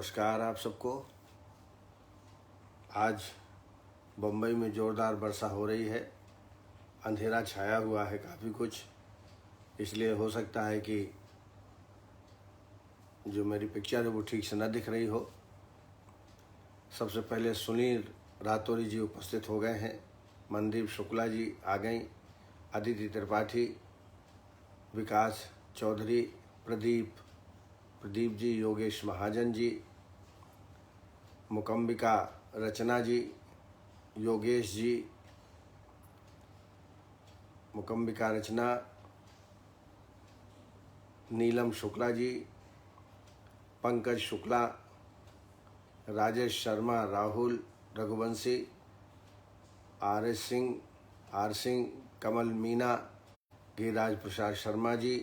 नमस्कार आप सबको। आज बम्बई में ज़ोरदार वर्षा हो रही है। अंधेरा छाया हुआ है काफ़ी कुछ, इसलिए हो सकता है कि जो मेरी पिक्चर है वो ठीक से न दिख रही हो। सबसे पहले सुनील रातौरी जी उपस्थित हो गए हैं, मनदीप शुक्ला जी आ गई, अदिति त्रिपाठी, विकास चौधरी, प्रदीप जी, योगेश महाजन जी, मुकम्बिका रचना जी, योगेश जी, मुकम्बिका रचना, नीलम शुक्ला जी, पंकज शुक्ला, राजेश शर्मा, राहुल रघुवंशी, आर सिंह, कमल मीना, गिरिराज प्रसाद शर्मा जी,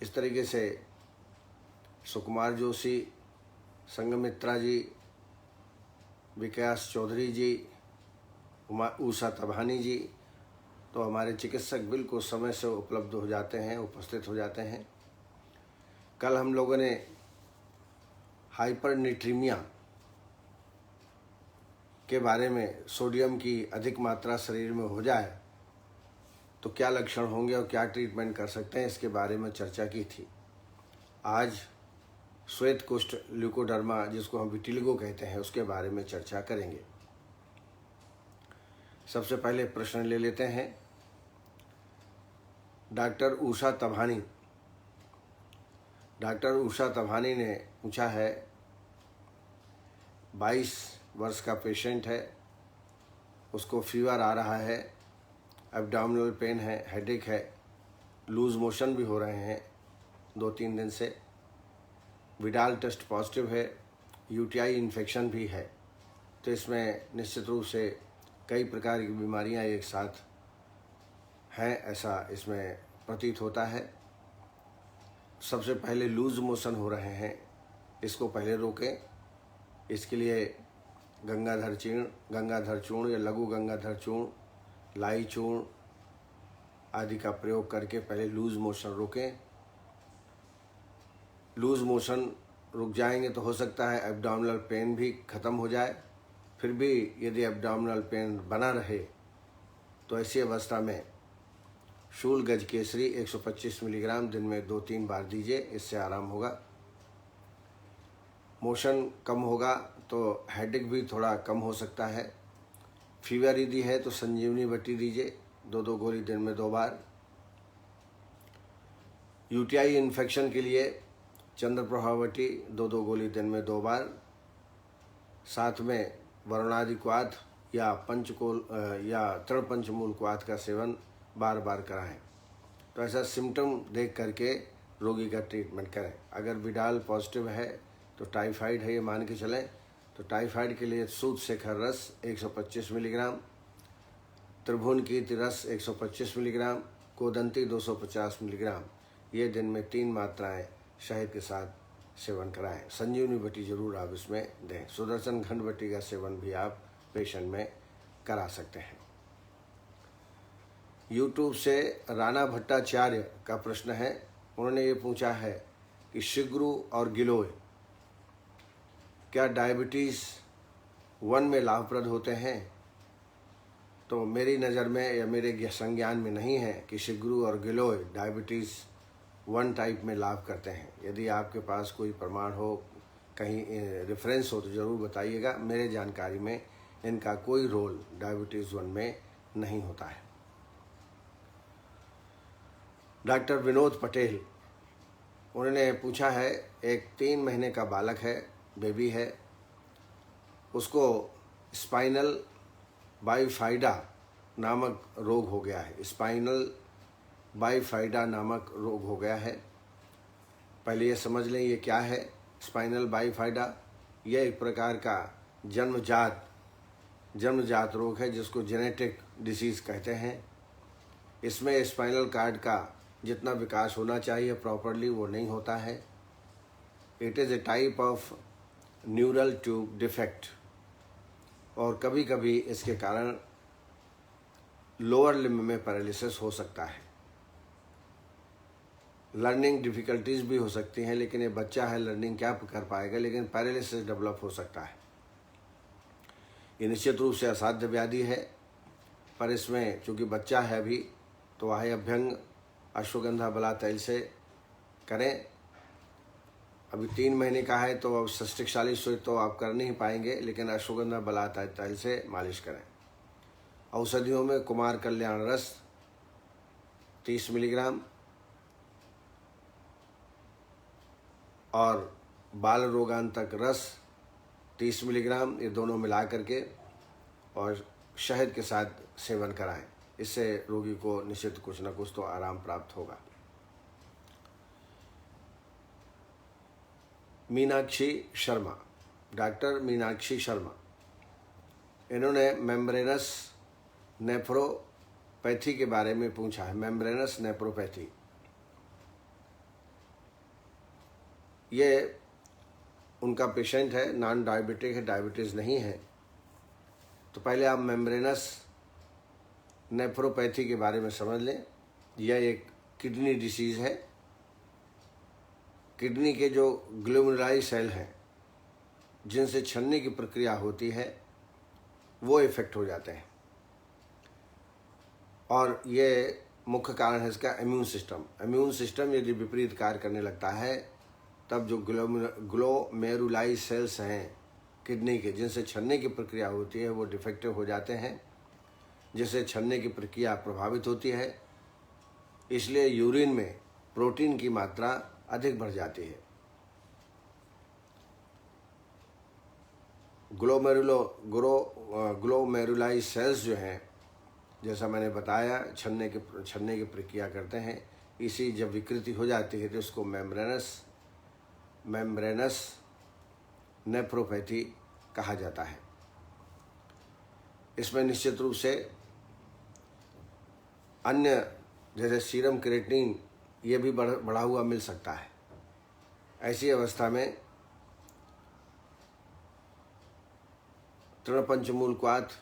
इस तरीके से सुकुमार जोशी, संगमित्रा जी, विकास चौधरी जी, उषा तभानी जी। तो हमारे चिकित्सक बिल्कुल समय से उपलब्ध हो जाते हैं, उपस्थित हो जाते हैं। कल हम लोगों ने हाइपरनेट्रीमिया के बारे में, सोडियम की अधिक मात्रा शरीर में हो जाए तो क्या लक्षण होंगे और क्या ट्रीटमेंट कर सकते हैं, इसके बारे में चर्चा की थी। आज श्वेत कुष्ठ ल्यूकोडर्मा, जिसको हम विटिलिगो कहते हैं, उसके बारे में चर्चा करेंगे। सबसे पहले प्रश्न ले लेते हैं। डॉक्टर उषा तभानी ने पूछा है, 22 वर्ष का पेशेंट है, उसको फीवर आ रहा है, एब्डोमिनल पेन है, हेडेक है, लूज मोशन भी हो रहे हैं 2-3 दिन से, विडाल टेस्ट पॉजिटिव है, यूटीआई इन्फेक्शन भी है। तो इसमें निश्चित रूप से कई प्रकार की बीमारियां एक साथ हैं, ऐसा इसमें प्रतीत होता है। सबसे पहले लूज मोशन हो रहे हैं, इसको पहले रोकें। इसके लिए गंगाधर चूर्ण या लघु गंगाधर चूर्ण, लाई चूर्ण आदि का प्रयोग करके पहले लूज मोशन रोकें। लूज मोशन रुक जाएंगे तो हो सकता है एब्डोमिनल पेन भी ख़त्म हो जाए। फिर भी यदि एब्डोमिनल पेन बना रहे तो ऐसी अवस्था में शूल गज केसरी 125 मिलीग्राम दिन में 2-3 बार दीजिए, इससे आराम होगा। मोशन कम होगा तो हेडेक भी थोड़ा कम हो सकता है। फीवर यदि है तो संजीवनी बटी दीजिए, 2-2 गोली दिन में 2 बार। यूटीआई इन्फेक्शन के लिए चंद्रप्रभा बटी 2-2 गोली दिन में 2 बार। साथ में वरुणादि क्वाथ या तृणपंचमूल क्वाथ का सेवन बार बार कराएं। तो ऐसा सिम्टम देख करके रोगी का ट्रीटमेंट करें। अगर विडाल पॉजिटिव है तो टाइफाइड है ये मान के चलें, तो टाइफाइड के लिए सूत शेखर रस 125 मिलीग्राम, त्रिभुवन कीर्ति रस 125 मिलीग्राम, कोदंती 250 मिलीग्राम, ये दिन में 3 मात्राएं शहद के साथ सेवन कराएं। संजीवनी बटी जरूर आप इसमें दें। सुदर्शन खंड बटी का सेवन भी आप पेशेंट में करा सकते हैं। यूट्यूब से राणा भट्टाचार्य का प्रश्न है। उन्होंने ये पूछा है कि शिग्रू और गिलोय क्या डायबिटीज़ 1 में लाभप्रद होते हैं? तो मेरी नज़र में या मेरे संज्ञान में नहीं है कि शिग्रू और गिलोय डायबिटीज़ 1 टाइप में लाभ करते हैं। यदि आपके पास कोई प्रमाण हो, कहीं रेफरेंस हो तो ज़रूर बताइएगा। मेरे जानकारी में इनका कोई रोल डायबिटीज़ 1 में नहीं होता है। डॉक्टर विनोद पटेल, उन्होंने पूछा है, एक 3 महीने का बालक है, बेबी है, उसको स्पाइनल बाइफाइडा नामक रोग हो गया है। स्पाइनल बाइफाइडा नामक रोग हो गया है। पहले ये समझ लें ये क्या है। स्पाइनल बाइफाइडा यह एक प्रकार का जन्मजात रोग है, जिसको जेनेटिक डिसीज़ कहते हैं। इसमें स्पाइनल कार्ड का जितना विकास होना चाहिए प्रॉपरली वो नहीं होता है। It is a type of neural tube defect, और कभी कभी इसके कारण लोअर लिम्ब में पैरालिसिस हो सकता है। लर्निंग डिफ़िकल्टीज़ भी हो सकती हैं, लेकिन ये बच्चा है, लर्निंग क्या कर पाएगा, लेकिन पैरालिसिस डेवलप हो सकता है। ये निश्चित रूप से असाध्य व्याधि है, पर इसमें चूँकि बच्चा है अभी, तो वह अभ्यंग अश्वगंधा बला तैल से करें। अभी 3 महीने का है तो अब षष्टिकशाली से तो आप कर नहीं पाएंगे, लेकिन अश्वगंधा बला तैल से मालिश करें। औषधियों में कुमार कल्याण रस 30 मिलीग्राम और बाल रोगांतक रस 30 मिलीग्राम, ये दोनों मिला करके और शहद के साथ सेवन कराएं। इससे रोगी को निश्चित कुछ न कुछ तो आराम प्राप्त होगा। मीनाक्षी शर्मा, डॉक्टर मीनाक्षी शर्मा, इन्होंने मेम्ब्रेनस नेफ्रोपैथी के बारे में पूछा है। मेम्ब्रेनस नेफ्रोपैथी, ये उनका पेशेंट है, नॉन डायबिटिक है, डायबिटीज़ नहीं है। तो पहले आप मेम्ब्रेनस नेफ्रोपैथी के बारे में समझ लें। यह एक किडनी डिसीज़ है। किडनी के जो ग्लोमेरुलाई सेल हैं, जिनसे छनने की प्रक्रिया होती है, वो इफेक्ट हो जाते हैं, और ये मुख्य कारण है इसका इम्यून सिस्टम यदि विपरीत कार्य करने लगता है, तब जो ग्लोमेरुलाई सेल्स हैं किडनी के, जिनसे छनने की प्रक्रिया होती है, वो डिफेक्टिव हो जाते हैं, जिससे छनने की प्रक्रिया प्रभावित होती है। इसलिए यूरिन में प्रोटीन की मात्रा अधिक बढ़ जाती है। ग्लोमेरुलाई सेल्स जो हैं, जैसा मैंने बताया, छनने की प्रक्रिया करते हैं। इसी जब विकृति हो जाती है तो उसको मेम्ब्रेनस नेफ्रोपैथी कहा जाता है। इसमें निश्चित रूप से अन्य जैसे सीरम क्रिएटिनिन ये भी बढ़ा हुआ मिल सकता है। ऐसी अवस्था में तृणपंचमूल क्वाथ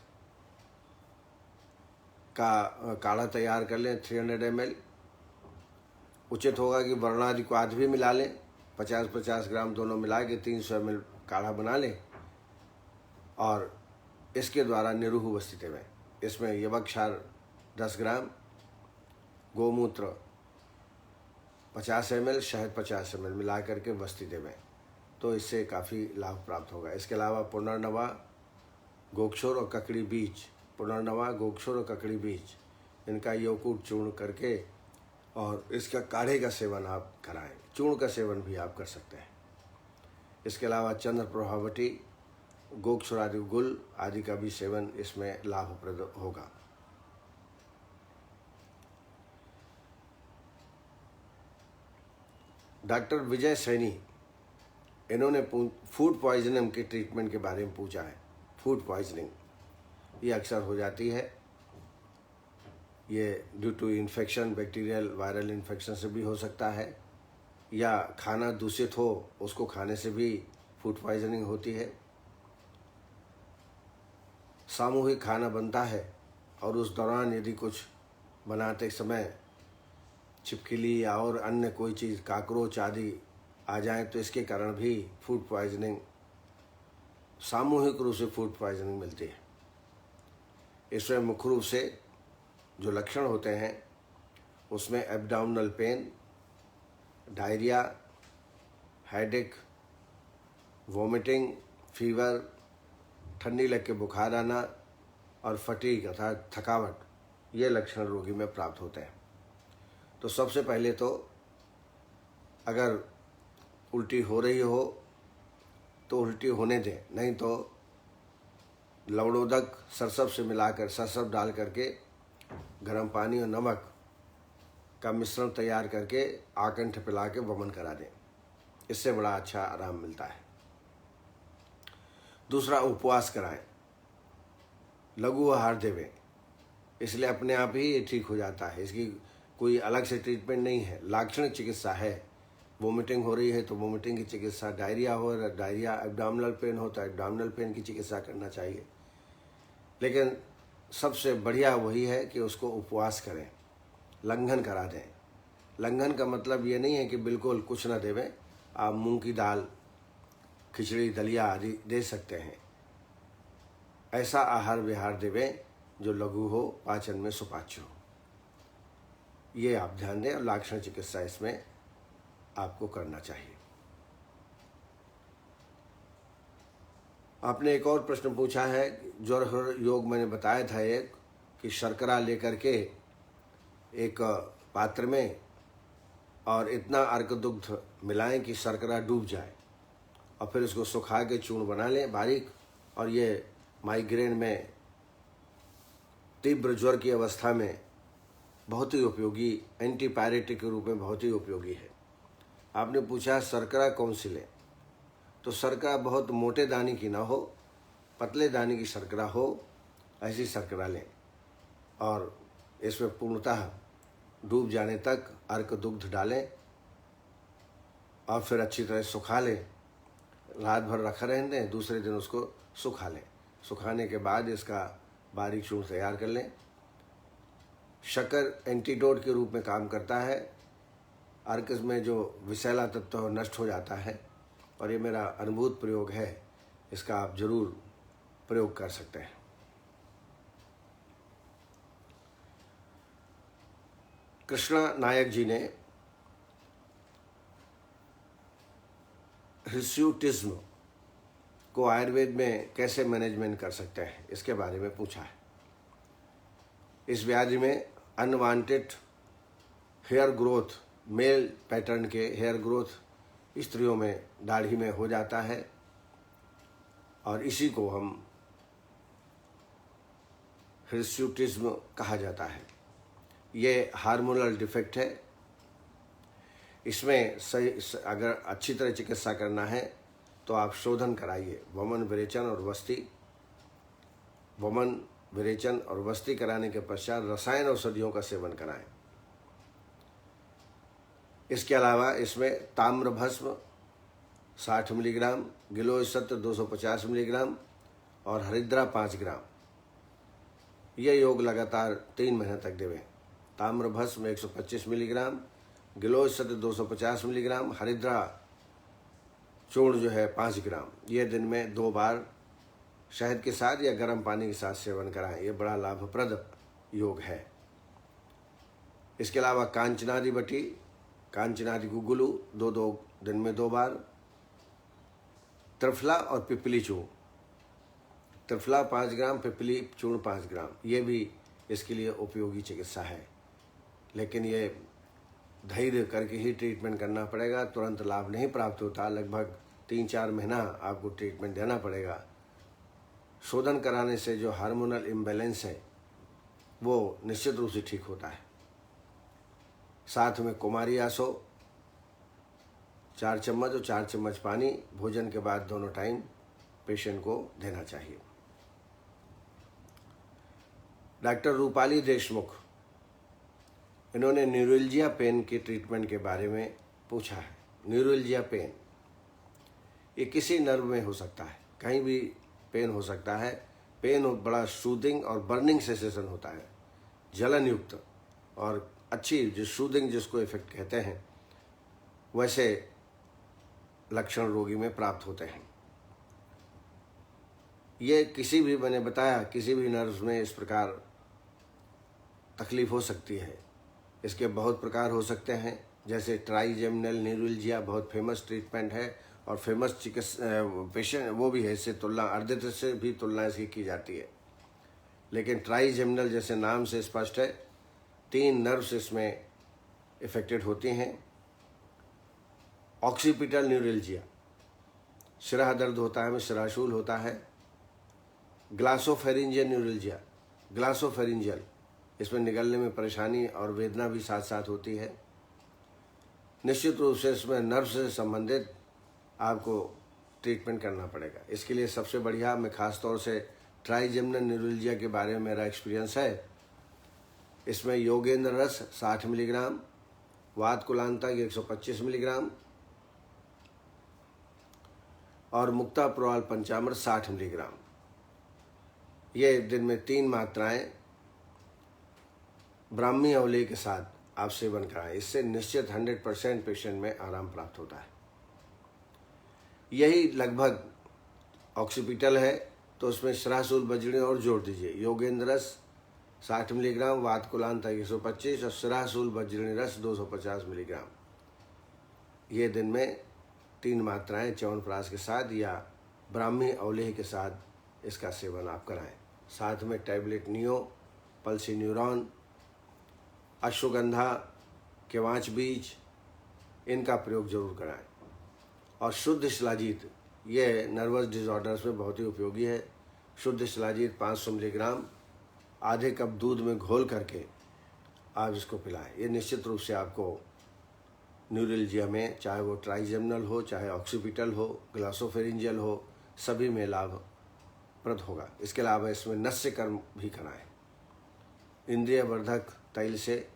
का काढ़ा तैयार कर लें 300 ml। उचित होगा कि वर्णादि क्वाथ भी मिला लें, 50-50 ग्राम दोनों मिला के 300 ml काढ़ा बना लें, और इसके द्वारा निरूह अवस्थिति में इसमें यवक्षार 10 ग्राम, गोमूत्र 50 ml, शहद 50 ml मिला करके वस्ती देवें, तो इससे काफ़ी लाभ प्राप्त होगा। इसके अलावा पुनर्नवा, गोक्षोर और ककड़ी बीज, पुनर्नवा, गोक्षोर और ककड़ी बीज, इनका यौकूट चूर्ण करके और इसका काढ़े का सेवन आप कराएं। चूर्ण का सेवन भी आप कर सकते हैं। इसके अलावा चंद्र प्रभावटी, गोक्षोर आदि गुल आदि का भी सेवन इसमें लाभप्रद होगा। डॉक्टर विजय सैनी, इन्होंने फूड पॉइजनिंग के ट्रीटमेंट के बारे में पूछा है। फूड पॉइजनिंग ये अक्सर हो जाती है, ये due to infection, bacterial viral infection से भी हो सकता है, या खाना दूषित हो उसको खाने से भी फूड पॉइजनिंग होती है। सामूहिक खाना बनता है और उस दौरान यदि कुछ बनाते समय छिपकली या और अन्य कोई चीज़, काकरोच आदि आ जाए, तो इसके कारण भी फूड पॉइजनिंग, सामूहिक रूप से फूड पॉइजनिंग मिलती है। इसमें मुख्य रूप से जो लक्षण होते हैं उसमें abdominal pain, diarrhoea, headache, vomiting, fever, ठंडी लग के बुखार आना और फटीग अर्थात थकावट, ये लक्षण रोगी में प्राप्त होते हैं। तो सबसे पहले तो अगर उल्टी हो रही हो तो उल्टी होने दें, नहीं तो लवणोदक सरसब से मिलाकर, सरसब डाल करके गर्म पानी और नमक का मिश्रण तैयार करके आकंठ पिला के वमन करा दें। इससे बड़ा अच्छा आराम मिलता है। दूसरा, उपवास कराएं, लघु आहार देवें, इसलिए अपने आप ही ये ठीक हो जाता है। इसकी कोई अलग से ट्रीटमेंट नहीं है, लाक्षणिक चिकित्सा है। वोमिटिंग हो रही है तो वोमिटिंग की चिकित्सा, डायरिया हो रहा है डायरिया, एब्डोमिनल पेन हो तो एब्डोमिनल पेन की चिकित्सा करना चाहिए। लेकिन सबसे बढ़िया वही है कि उसको उपवास करें, लंघन करा दें, लंघन का मतलब ये नहीं है कि बिल्कुल कुछ ना देवें। आप मूंग की दाल, खिचड़ी, दलिया आदि दे सकते हैं। ऐसा आहार विहार देवें जो लघु हो, पाचन में सुपाच्य हो। ये आप ध्यान दें और लक्षण चिकित्सा इसमें आपको करना चाहिए। आपने एक और प्रश्न पूछा है, ज्वर योग मैंने बताया था एक, कि शर्करा लेकर के एक पात्र में और इतना अर्क दुग्ध मिलाएं कि शर्करा डूब जाए और फिर उसको सुखा के चूर्ण बना लें बारीक। और ये माइग्रेन में, तीव्र ज्वर की अवस्था में बहुत ही उपयोगी, एंटीपायरेटिक के रूप में बहुत ही उपयोगी है। आपने पूछा शर्करा कौन सी लें, तो शर्करा बहुत मोटे दाने की ना हो, पतले दाने की शर्करा हो, ऐसी शर्करा लें और इसमें पूर्णतः डूब जाने तक अर्क दुग्ध डालें और फिर अच्छी तरह सुखा लें। रात भर रखा रहने दें, दूसरे दिन उसको सुखा लें। सुखाने के बाद इसका बारीक चूर्ण तैयार कर लें। शक्कर एंटीडोट के रूप में काम करता है। अर्क में जो विषैला तत्व नष्ट हो जाता है और ये मेरा अनुभूत प्रयोग है, इसका आप जरूर प्रयोग कर सकते हैं। कृष्णा नायक जी ने हिर्स्यूटिज्म को आयुर्वेद में कैसे मैनेजमेंट कर सकते हैं, इसके बारे में पूछा है। इस व्याधि में unwanted hair growth, male pattern के हेयर ग्रोथ स्त्रियों में, दाढ़ी में हो जाता है और इसी को हम हिर्स्यूटिज्म कहा जाता है। ये हार्मोनल डिफेक्ट है। इसमें सही अगर अच्छी तरह चिकित्सा करना है तो आप शोधन कराइए, वमन, विरेचन और वस्ती। वमन, विरेचन और वस्ती कराने के पश्चात रसायन औषधियों का सेवन कराएं। इसके अलावा इसमें ताम्र भस्म 60 मिलीग्राम, गिलोय सत्र 250 मिलीग्राम और हरिद्रा 5 ग्राम, यह योग लगातार 3 महीने तक देवें। ताम्र भस्म 125 मिलीग्राम, गिलोय सत्र 250 मिलीग्राम, हरिद्रा चूर्ण जो है 5 ग्राम, ये दिन में 2 बार शहद के साथ या गर्म पानी के साथ सेवन कराएं। ये बड़ा लाभप्रद योग है। इसके अलावा कांचनादि बटी, कांचनादि गुगुलू 2 दिन में 2 बार, त्रिफला और पिपली चूर्ण, त्रिफला 5 ग्राम, पिपली चूर्ण 5 ग्राम, ये भी इसके लिए उपयोगी चिकित्सा है। लेकिन ये धैर्य करके ही ट्रीटमेंट करना पड़ेगा, तुरंत लाभ नहीं प्राप्त होता। लगभग 3-4 महीना आपको ट्रीटमेंट देना पड़ेगा। शोधन कराने से जो हार्मोनल इम्बैलेंस है वो निश्चित रूप से ठीक होता है। साथ में कुमारी आसो 4 चम्मच और 4 चम्मच पानी भोजन के बाद दोनों टाइम पेशेंट को देना चाहिए। डॉक्टर रूपाली देशमुख, इन्होंने न्यूरल्जिया पेन के ट्रीटमेंट के बारे में पूछा है। न्यूरल्जिया पेन ये किसी नर्व में हो सकता है, कहीं भी पेन हो सकता है। पेन बड़ा सूदिंग और बर्निंग सेंसेशन होता है, जलन युक्त और अच्छी, जो सूदिंग जिसको इफेक्ट कहते हैं, वैसे लक्षण रोगी में प्राप्त होते हैं। ये किसी भी, मैंने बताया, किसी भी नर्व में इस प्रकार तकलीफ हो सकती है। इसके बहुत प्रकार हो सकते हैं, जैसे ट्राइजेमिनल न्यूरल्जिया बहुत फेमस ट्रीटमेंट है और फेमस पेशेंट वो भी है। इससे तुलना, अर्धित से भी तुलना इसकी की जाती है। लेकिन ट्राइजेमिनल जैसे नाम से स्पष्ट है, 3 नर्व्स इसमें इफेक्टेड होती हैं। ऑक्सीपिटल न्यूरल्जिया, सिरा दर्द होता है, में सिराशूल होता है। ग्लासोफेरिंजियल न्यूरल्जिया, ग्लासोफेरिंजियल, इसमें निगलने में परेशानी और वेदना भी साथ साथ होती है। निश्चित रूप से इसमें नर्व से संबंधित आपको ट्रीटमेंट करना पड़ेगा। इसके लिए सबसे बढ़िया, मैं खास तौर से ट्राइजेमिनल न्यूरल्जिया के बारे में मेरा एक्सपीरियंस है। इसमें योगेंद्र रस 60 मिलीग्राम, वात कुलांतक 125 मिलीग्राम और मुक्ता प्रोआल पंचामृत 60 मिलीग्राम, ये दिन में 3 मात्राएं ब्राह्मी अवले के साथ आप सेवन कराएं। इससे निश्चित 100% पेशेंट में आराम प्राप्त होता है। यही लगभग ऑक्सीपिटल है तो उसमें शरासूल बजड़ी और जोड़ दीजिए। योगेंद्र रस 60 मिलीग्राम, वातकुलांत 125 और शरासूल बजड़ी रस 250 मिलीग्राम। ये दिन में 3 मात्राएं च्यवनप्राश के साथ या ब्राह्मी अवलेह के साथ इसका सेवन आप कराएं। साथ में टैबलेट नियो, पल्सी न्यूरॉन, अश्वगंधा, केवांच बीज, इनका प्रयोग जरूर कराएं। और शुद्ध शिलाजीत, ये नर्वस डिसऑर्डर्स में बहुत ही उपयोगी है। शुद्ध शिलाजीत 500 मिलीग्राम आधे कप दूध में घोल करके आप इसको पिलाएं। ये निश्चित रूप से आपको न्यूरल्जिया में, चाहे वो ट्राइजेमिनल हो, चाहे ऑक्सीपिटल हो, ग्लासोफेरिंजियल हो, सभी में लाभप्रद होगा। इसके अलावा इसमें नस्य कर्म भी कराएं। इंद्रिय वर्धक तैल से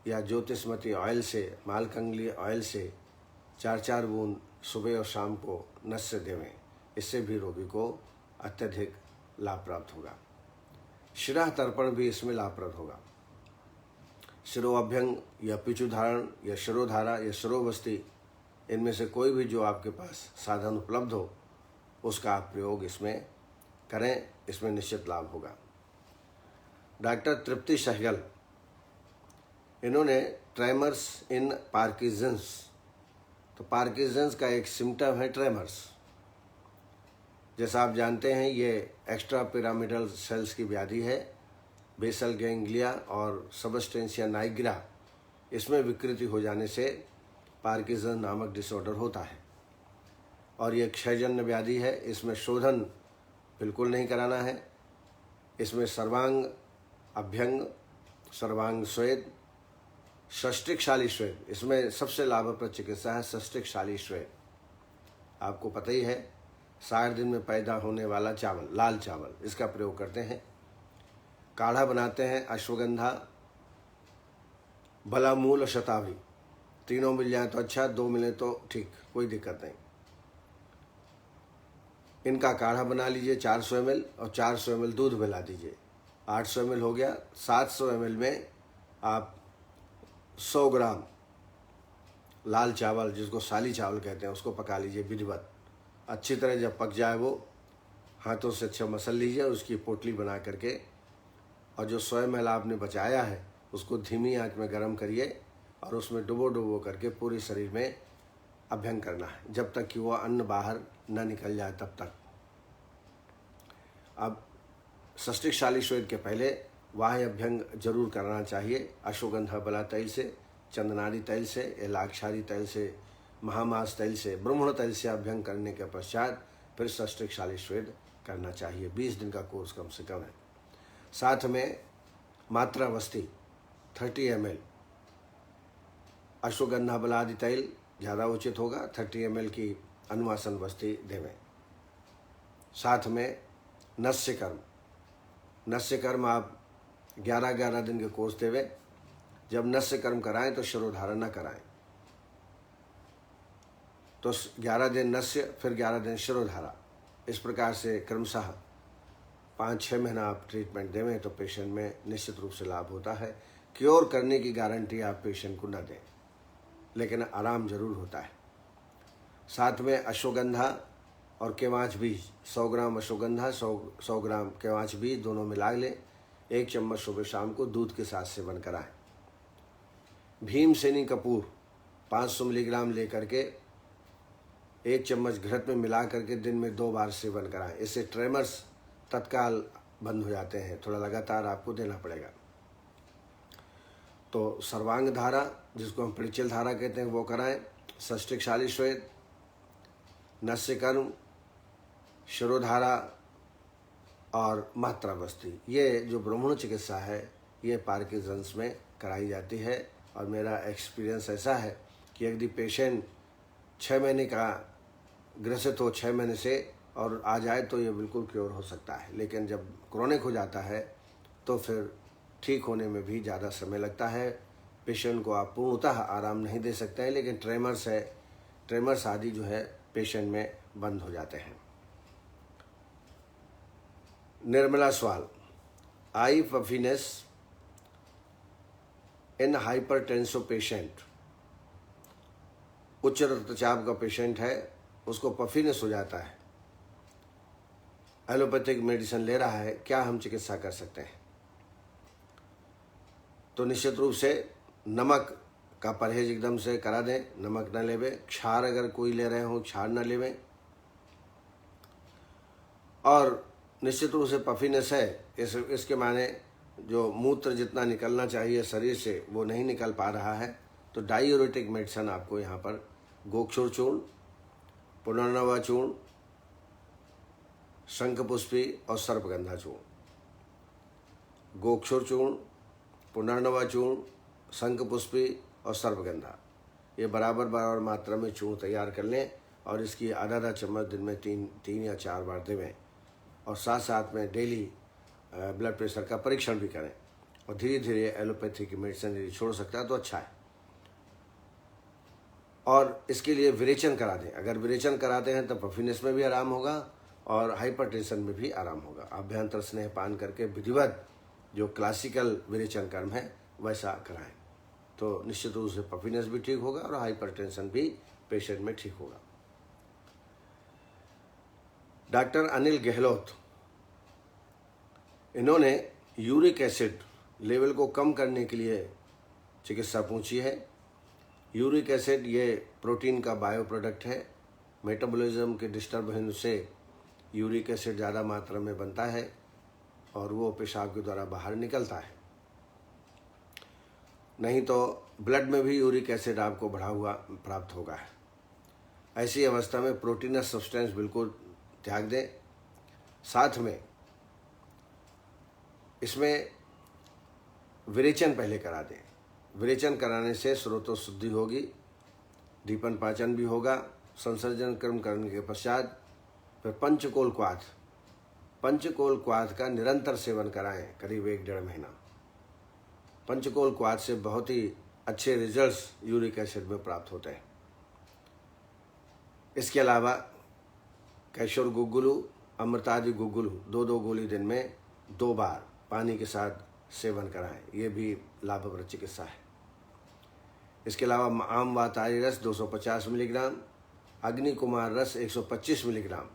या ज्योतिषमती ऑयल से, मालकंगली ऑयल से 4-4 बूंद सुबह और शाम को नस्य देवें। इससे भी रोगी को अत्यधिक लाभ प्राप्त होगा। शिरा तर्पण भी इसमें लाभप्रद होगा। शिरोअभ्यंग या पिचुधारण या शिरोधारा या शिरोबस्ती, इनमें से कोई भी जो आपके पास साधन उपलब्ध हो उसका आप प्रयोग इसमें करें। इसमें निश्चित लाभ होगा। डॉक्टर तृप्ति सहगल, इन्होंने ट्रेमर्स इन पार्किंसंस, तो पार्किंसंस का एक सिम्टम है ट्रेमर्स। जैसा आप जानते हैं ये एक्स्ट्रा पिरामिडल सेल्स की व्याधि है। बेसल गैंग्लिया और सबस्टेंशिया नाइग्रा, इसमें विकृति हो जाने से पार्किंसन नामक डिसऑर्डर होता है और ये क्षयजन्य व्याधि है। इसमें शोधन बिल्कुल नहीं कराना है। इसमें सर्वांग अभ्यंग, सर्वांग स्वेद, सष्टिकशाली स्वेद, इसमें सबसे लाभप्रद चिकित्सा है सष्टिकशाली स्वेद। आपको पता ही है 60 दिन में पैदा होने वाला चावल, लाल चावल, इसका प्रयोग करते हैं। काढ़ा बनाते हैं अश्वगंधा, भला मूल और शतावरी, तीनों मिल जाए तो अच्छा, 2 मिले तो ठीक, कोई दिक्कत नहीं। इनका काढ़ा बना लीजिए 400 ml और 400 ml दूध मिला दीजिए, 800 ml हो गया। 700 ml में आप 100 ग्राम लाल चावल, जिसको साली चावल कहते हैं, उसको पका लीजिए विधिवत। अच्छी तरह जब पक जाए वो हाथों से अच्छा मसल लीजिए और उसकी पोटली बना करके, और जो 100 ml आपने बचाया है उसको धीमी आंच में गर्म करिए और उसमें डुबो करके पूरे शरीर में अभ्यंग करना है जब तक कि वह अन्न बाहर न निकल जाए तब तक। अब सष्टिकशाली श्वेत के पहले बाह्य अभ्यंग जरूर करना चाहिए। अश्वगंधा बला तैल से, चंदनारी तैल से, एलाक्षारी तैल से, महामास तैल से, ब्रह्मण तैल से अभ्यंग करने के पश्चात फिर सष्टिकशाली श्वेत करना चाहिए। 20 दिन का कोर्स कम से कम है। साथ में मात्रा वस्ती 30 ml अश्वगंधा बलादि तैल ज़्यादा उचित होगा। 30 ml की अनुवासन वस्ती देवें। साथ में नस्य कर्म आप 11-11 दिन के कोर्स देवें। जब नस्य कर्म कराएं तो शिरोधारा न कराएं, तो 11 दिन नस्य, फिर 11 दिन शिरोधारा, इस प्रकार से क्रमशः 5-6 महीना आप ट्रीटमेंट देवें तो पेशेंट में निश्चित रूप से लाभ होता है। क्योर करने की गारंटी आप पेशेंट को न दें, लेकिन आराम जरूर होता है। साथ में अश्वगंधा और केवांच बीज, 100 ग्राम अश्वगंधा, 100 ग्राम केवांच बीज दोनों मिला लें। 1 चम्मच सुबह शाम को दूध के साथ सेवन कराएं। भीमसेनी कपूर 500 मिलीग्राम लेकर के 1 चम्मच घृत में मिला करके दिन में 2 बार सेवन कराएं। इससे ट्रेमर्स तत्काल बंद हो जाते हैं। थोड़ा लगातार आपको देना पड़ेगा। तो सर्वांग धारा, जिसको हम परिचल धारा कहते हैं, वो कराएं। सष्टिकशाली श्वेत, नस्य कर्म, शिरोधारा और मात्रा बस्ती, ये जो ब्राह्मण चिकित्सा है ये पार्किंसंस में कराई जाती है। और मेरा एक्सपीरियंस ऐसा है कि यदि पेशेंट 6 महीने का ग्रसित हो, 6 महीने से और आ जाए तो ये बिल्कुल क्योर हो सकता है। लेकिन जब क्रोनिक हो जाता है तो फिर ठीक होने में भी ज़्यादा समय लगता है। पेशेंट को आप पूर्णतः आराम नहीं दे सकते हैं, लेकिन ट्रेमर्स आदि जो है पेशेंट में बंद हो जाते हैं। निर्मला स्वाल, आई पफिनेस, इन हाइपरटेंसिव पेशेंट, उच्च रक्तचाप का पेशेंट है, उसको पफीनेस हो जाता है, एलोपैथिक मेडिसिन ले रहा है, क्या हम चिकित्सा कर सकते हैं? तो निश्चित रूप से नमक का परहेज एकदम से करा दें, नमक न लेवे। क्षार अगर कोई ले रहे हो, क्षार न लेवें। और निश्चित रूप से पफीनेस है, इसके माने जो मूत्र जितना निकलना चाहिए शरीर से वो नहीं निकल पा रहा है, तो डायूरेटिक मेडिसिन आपको यहाँ पर गोक्षुर चूर्ण, पुनर्नवा चूर्ण, शंखपुष्पी और सर्पगंधा चूर्ण। गोक्षुर चूर्ण, पुनर्नवा चूर्ण, शंखपुष्पी और सर्पगंधा, ये बराबर बराबर मात्रा में चूर्ण तैयार कर लें और इसकी आधा चम्मच दिन में 3 या 4 बार देवें। और साथ साथ में डेली ब्लड प्रेशर का परीक्षण भी करें। और धीरे धीरे एलोपैथी की मेडिसिन यदि छोड़ सकता है तो अच्छा है। और इसके लिए विरेचन करा दें। अगर विरेचन कराते हैं तो पफीनेस में भी आराम होगा और हाइपरटेंशन में भी आराम होगा। अभ्यंतर स्नेह पान करके विधिवत जो क्लासिकल विरेचन कर्म है वैसा कराएं तो निश्चित रूप से पफीनेस भी ठीक होगा और हाइपरटेंशन भी पेशेंट में ठीक होगा। डॉक्टर अनिल गहलोत, इन्होंने यूरिक एसिड लेवल को कम करने के लिए चिकित्सा पूछी है। यूरिक एसिड ये प्रोटीन का बायो प्रोडक्ट है। मेटाबॉलिज्म के डिस्टर्बेंस से यूरिक एसिड ज़्यादा मात्रा में बनता है और वो पेशाब के द्वारा बाहर निकलता है। नहीं तो ब्लड में भी यूरिक एसिड आपको बढ़ा हुआ प्राप्त होगा। ऐसी अवस्था में प्रोटीनस सब्सटेंस बिल्कुल त्याग दें। साथ में इसमें विरेचन पहले करा दें। विरेचन कराने से स्रोतो शुद्धि होगी, दीपन पाचन भी होगा। संसर्जन कर्म करने के पश्चात फिर पंचकोल क्वाथ का निरंतर सेवन कराएं, करीब 1-1.5 महीना। पंचकोल क्वाथ से बहुत ही अच्छे रिजल्ट्स यूरिक एसिड में प्राप्त होते हैं। इसके अलावा कैशोर गुग्गुलू, अमृतादि गुग्गुलू 2-2 गोली दिन में 2 बार पानी के साथ सेवन कराएं, ये भी लाभप्रद चिकित्सा है। इसके अलावा आम वातारी रस 250 मिलीग्राम, अग्नि कुमार रस 125 मिलीग्राम,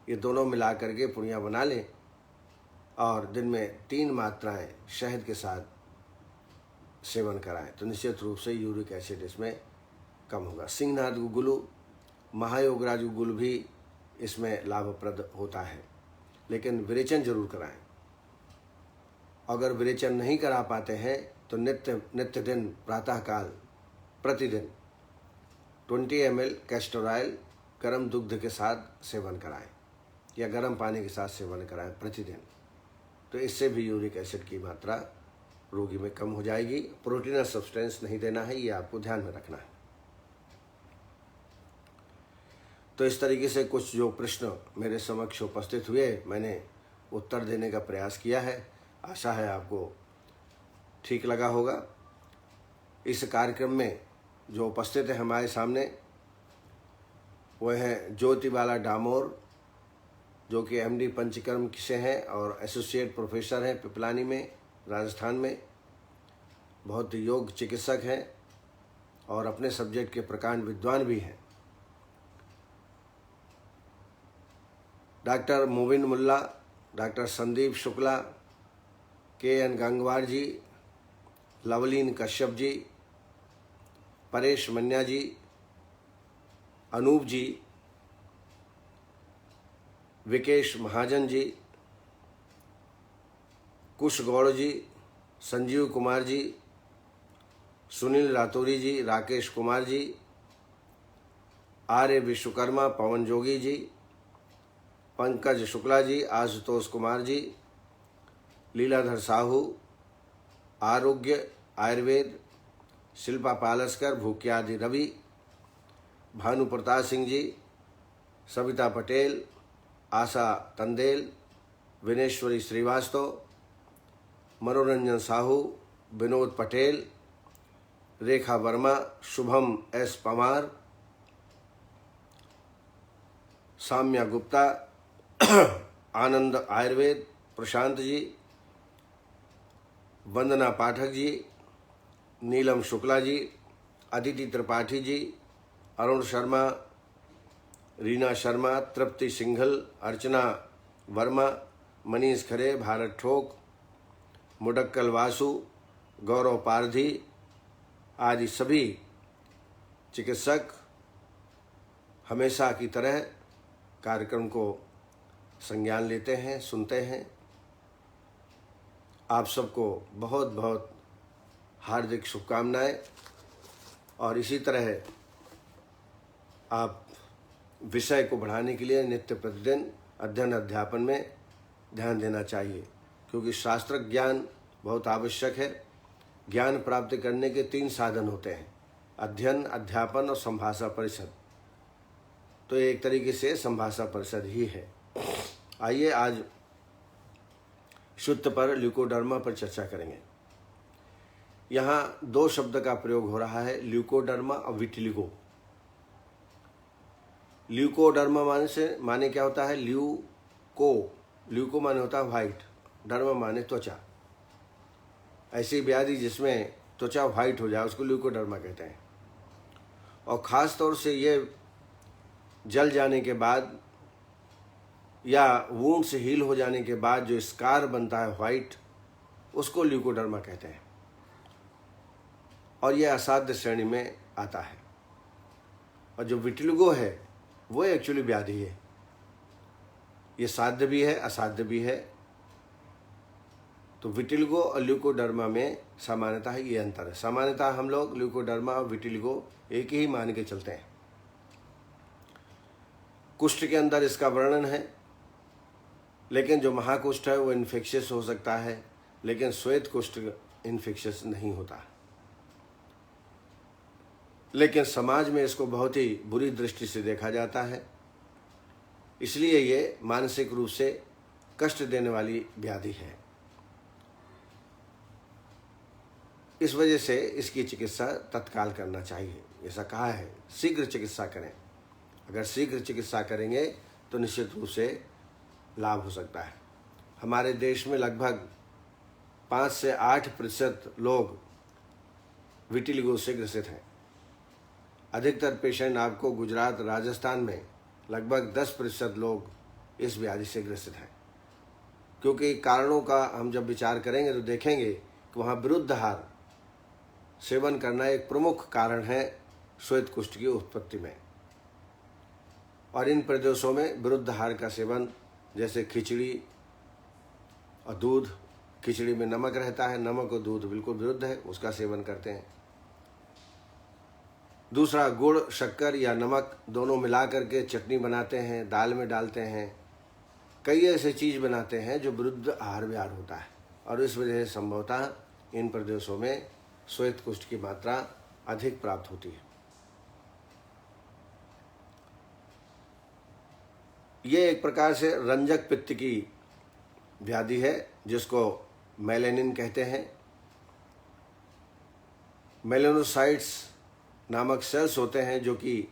ये दोनों मिला करके पुड़िया बना लें और दिन में 3 मात्राएं शहद के साथ सेवन कराएं तो निश्चित रूप से यूरिक एसिड इसमें कम होगा। सिंहनाथ गुग्गुलू, महायोगराज गुग्गुलू भी इसमें लाभप्रद होता है, लेकिन विरेचन जरूर कराएं। अगर विरेचन नहीं करा पाते हैं तो नित्य दिन प्रातःकाल प्रतिदिन 20 ml कैस्टर ऑयल गर्म दुग्ध के साथ सेवन कराएं या गर्म पानी के साथ सेवन कराएं प्रतिदिन। तो इससे भी यूरिक एसिड की मात्रा रोगी में कम हो जाएगी। प्रोटीनस सब्सटेंस नहीं देना है, ये आपको ध्यान में रखना है। तो इस तरीके से कुछ जो प्रश्न मेरे समक्ष उपस्थित हुए, मैंने उत्तर देने का प्रयास किया है। आशा है आपको ठीक लगा होगा। इस कार्यक्रम में जो उपस्थित है हमारे सामने वह है ज्योतिबाला डामोर, जो कि MD पंचकर्म से हैं और एसोसिएट प्रोफेसर हैं पिपलानी में, राजस्थान में। बहुत योग्य चिकित्सक हैं और अपने सब्जेक्ट के प्रकांड विद्वान भी हैं। डॉक्टर मोबिन मुल्ला, डॉक्टर संदीप शुक्ला, KN गंगवार जी, लवलीन कश्यप जी, परेश मन्या जी, अनूप जी, विकेश महाजन जी, कुश गौड़ जी, संजीव कुमार जी, सुनील रातौरी जी, राकेश कुमार जी, आर्य विश्वकर्मा, पवन जोगी जी, पंकज शुक्ला जी, आशुतोष कुमार जी, लीलाधर साहू, आरोग्य आयुर्वेद, शिल्पा पालस्कर, भूक्यादि रवि, भानु प्रताप सिंह जी, सविता पटेल, आशा तंदेल, विनेश्वरी श्रीवास्तव, मनोरंजन साहू, विनोद पटेल, रेखा वर्मा, शुभम S पमार, साम्या गुप्ता, आनंद आयुर्वेद, प्रशांत जी, वंदना पाठक जी, नीलम शुक्ला जी, अदिति त्रिपाठी जी, अरुण शर्मा, रीना शर्मा, तृप्ति सिंघल, अर्चना वर्मा, मनीष खरे, भारत ठोक, मुडक्कल वासु, गौरव पारधी आदि सभी चिकित्सक हमेशा की तरह कार्यक्रम को संज्ञान लेते हैं, सुनते हैं। आप सबको बहुत बहुत हार्दिक शुभकामनाएं और इसी तरह आप विषय को बढ़ाने के लिए नित्य प्रतिदिन अध्ययन अध्यापन में ध्यान देना चाहिए, क्योंकि शास्त्र ज्ञान बहुत आवश्यक है। ज्ञान प्राप्त करने के 3 साधन होते हैं, अध्ययन, अध्यापन और संभाषा परिषद। तो एक तरीके से संभाषा परिषद ही है। आइए आज शुद्ध पर ल्यूकोडर्मा पर चर्चा करेंगे। यहाँ 2 शब्द का प्रयोग हो रहा है, ल्यूकोडर्मा और विटिलिगो। ल्यूकोडर्मा माने क्या होता है? ल्यूको माने होता है व्हाइट, डर्मा माने त्वचा। ऐसी व्याधि जिसमें त्वचा व्हाइट हो जाए उसको ल्यूकोडर्मा कहते हैं। और ख़ास तौर से ये जल जाने के बाद या वुंड से हील हो जाने के बाद जो स्कार बनता है व्हाइट, उसको ल्यूकोडर्मा कहते हैं और यह असाध्य श्रेणी में आता है। और जो विटिलिगो है वो एक्चुअली व्याधि है, ये साध्य भी है असाध्य भी है। तो विटिलिगो और ल्यूकोडर्मा में सामान्यतः ये अंतर है। सामान्यतः हम लोग ल्यूकोडर्मा और विटिलिगो एक ही मान के चलते हैं। कुष्ठ के अंदर इसका वर्णन है, लेकिन जो महाकुष्ठ है वो इन्फेक्शियस हो सकता है, लेकिन श्वेत कुष्ठ इन्फेक्शियस नहीं होता। लेकिन समाज में इसको बहुत ही बुरी दृष्टि से देखा जाता है, इसलिए ये मानसिक रूप से कष्ट देने वाली व्याधि है। इस वजह से इसकी चिकित्सा तत्काल करना चाहिए। ऐसा कहा है, शीघ्र चिकित्सा करें। अगर शीघ्र चिकित्सा करेंगे तो निश्चित रूप से लाभ हो सकता है। हमारे देश में लगभग 5 से 8% लोग विटिलिगो से ग्रसित हैं। अधिकतर पेशेंट आपको गुजरात, राजस्थान में लगभग 10% लोग इस व्याधि से ग्रसित हैं। क्योंकि कारणों का हम जब विचार करेंगे तो देखेंगे कि वहाँ विरुद्ध आहार सेवन करना एक प्रमुख कारण है श्वेत कुष्ठ की उत्पत्ति में। और इन प्रदेशों में विरुद्ध आहार का सेवन, जैसे खिचड़ी और दूध, खिचड़ी में नमक रहता है, नमक और दूध बिल्कुल विरुद्ध है, उसका सेवन करते हैं। दूसरा, गुड़, शक्कर या नमक दोनों मिला करके चटनी बनाते हैं, दाल में डालते हैं, कई ऐसे चीज़ बनाते हैं जो विरुद्ध आहार विहार होता है। और इस वजह से संभवतः इन प्रदेशों में श्वेत कुष्ठ की मात्रा अधिक प्राप्त होती है। ये एक प्रकार से रंजक पित्त की व्याधि है, जिसको मेलेनिन कहते हैं। मेलेनोसाइट्स नामक सेल्स होते हैं जो कि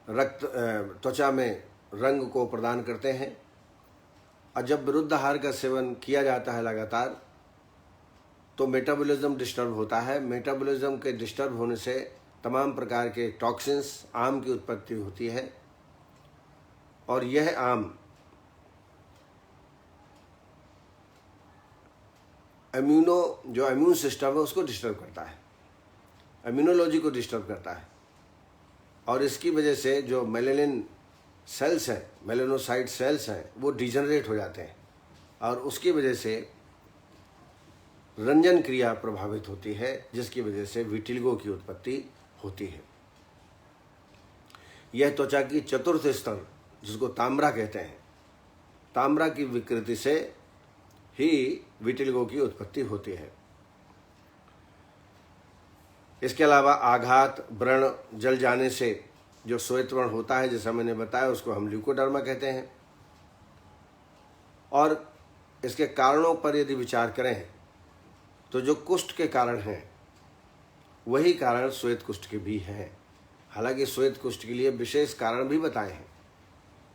त्वचा में रंग को प्रदान करते हैं। और जब विरुद्ध आहार का सेवन किया जाता है लगातार, तो मेटाबॉलिज्म डिस्टर्ब होता है। मेटाबॉलिज्म के डिस्टर्ब होने से तमाम प्रकार के टॉक्सिन्स, आम की उत्पत्ति होती है और यह आम इम्यून सिस्टम है उसको डिस्टर्ब करता है, इम्यूनोलॉजी को डिस्टर्ब करता है। और इसकी वजह से जो मेलेनिन सेल्स हैं, मेलेनोसाइट सेल्स हैं, वो डिजनरेट हो जाते हैं और उसकी वजह से रंजन क्रिया प्रभावित होती है, जिसकी वजह से विटिलिगो की उत्पत्ति होती है। यह त्वचा की चतुर्थ स्तर, जिसको ताम्रा कहते हैं, ताम्रा की विकृति से ही विटिलिगो की उत्पत्ति होती है। इसके अलावा आघात, व्रण, जल जाने से जो श्वेत व्रण होता है, जैसा मैंने बताया, उसको हम ल्यूकोडर्मा कहते हैं। और इसके कारणों पर यदि विचार करें तो जो कुष्ठ के कारण हैं वही कारण श्वेत कुष्ठ के भी हैं। हालांकि श्वेत कुष्ठ के लिए विशेष कारण भी बताए हैं,